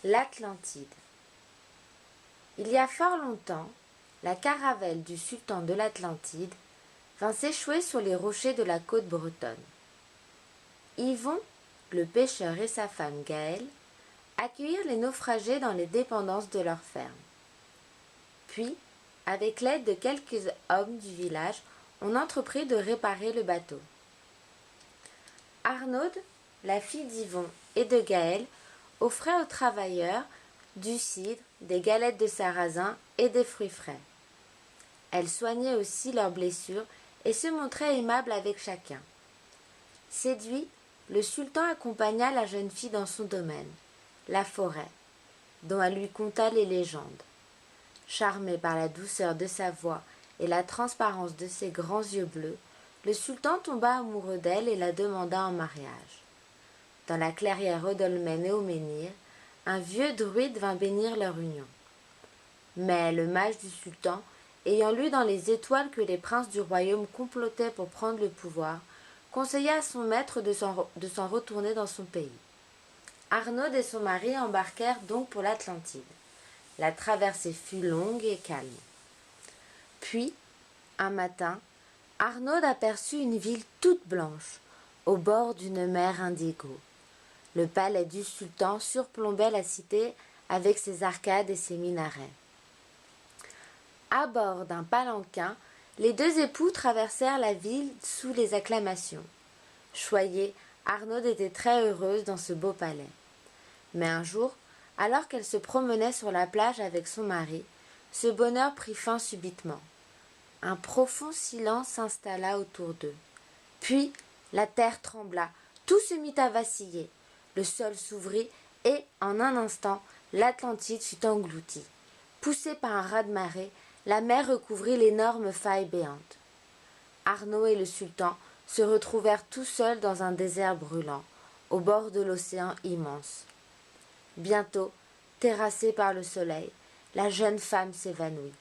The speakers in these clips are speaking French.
L'Atlantide. Il y a fort longtemps, la caravelle du sultan de l'Atlantide vint s'échouer sur les rochers de la côte bretonne. Yvon, le pêcheur et sa femme Gaëlle accueillirent les naufragés dans les dépendances de leur ferme. Puis, avec l'aide de quelques hommes du village, on entreprit de réparer le bateau. Arnaude, la fille d'Yvon et de Gaëlle, offrait aux travailleurs du cidre, des galettes de sarrasin et des fruits frais. Elle soignait aussi leurs blessures et se montrait aimable avec chacun. Séduit, le sultan accompagna la jeune fille dans son domaine, la forêt, dont elle lui conta les légendes. Charmé par la douceur de sa voix et la transparence de ses grands yeux bleus, le sultan tomba amoureux d'elle et la demanda en mariage. Dans la clairière Odolmen et au menhir, un vieux druide vint bénir leur union. Mais le mage du sultan, ayant lu dans les étoiles que les princes du royaume complotaient pour prendre le pouvoir, conseilla à son maître de s'en retourner dans son pays. Arnaude et son mari embarquèrent donc pour l'Atlantide. La traversée fut longue et calme. Puis, un matin, Arnaude aperçut une ville toute blanche, au bord d'une mer indigo. Le palais du sultan surplombait la cité avec ses arcades et ses minarets. À bord d'un palanquin, les deux époux traversèrent la ville sous les acclamations. Choyée, Arnaude était très heureuse dans ce beau palais. Mais un jour, alors qu'elle se promenait sur la plage avec son mari, ce bonheur prit fin subitement. Un profond silence s'installa autour d'eux. Puis, la terre trembla, tout se mit à vaciller. Le sol s'ouvrit et, en un instant, l'Atlantide fut engloutie. Poussée par un raz-de-marée, la mer recouvrit l'énorme faille béante. Arnaud et le sultan se retrouvèrent tout seuls dans un désert brûlant, au bord de l'océan immense. Bientôt, terrassée par le soleil, la jeune femme s'évanouit.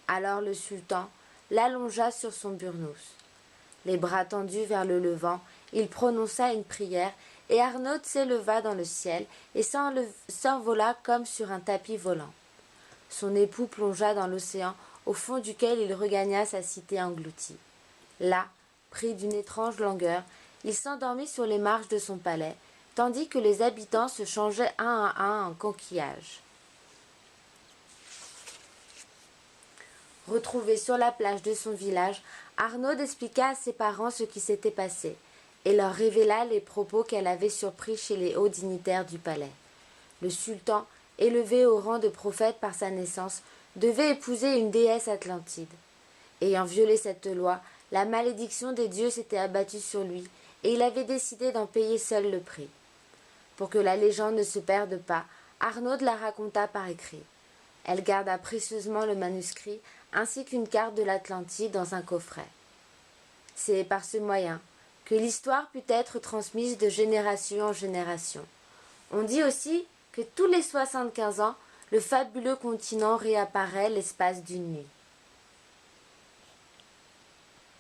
Alors le sultan l'allongea sur son burnous. Les bras tendus vers le levant, il prononça une prière et Arnaud s'éleva dans le ciel et s'envola comme sur un tapis volant. Son époux plongea dans l'océan au fond duquel il regagna sa cité engloutie. Là, pris d'une étrange langueur, il s'endormit sur les marches de son palais, tandis que les habitants se changeaient un à un en coquillages. Retrouvé sur la plage de son village, Arnaud expliqua à ses parents ce qui s'était passé et leur révéla les propos qu'elle avait surpris chez les hauts dignitaires du palais. Le sultan, élevé au rang de prophète par sa naissance, devait épouser une déesse atlantide. Ayant violé cette loi, la malédiction des dieux s'était abattue sur lui et il avait décidé d'en payer seul le prix. Pour que la légende ne se perde pas, Arnaud la raconta par écrit. Elle garda précieusement le manuscrit ainsi qu'une carte de l'Atlantide dans un coffret. C'est par ce moyen que l'histoire put être transmise de génération en génération. On dit aussi que tous les 75 ans, le fabuleux continent réapparaît l'espace d'une nuit.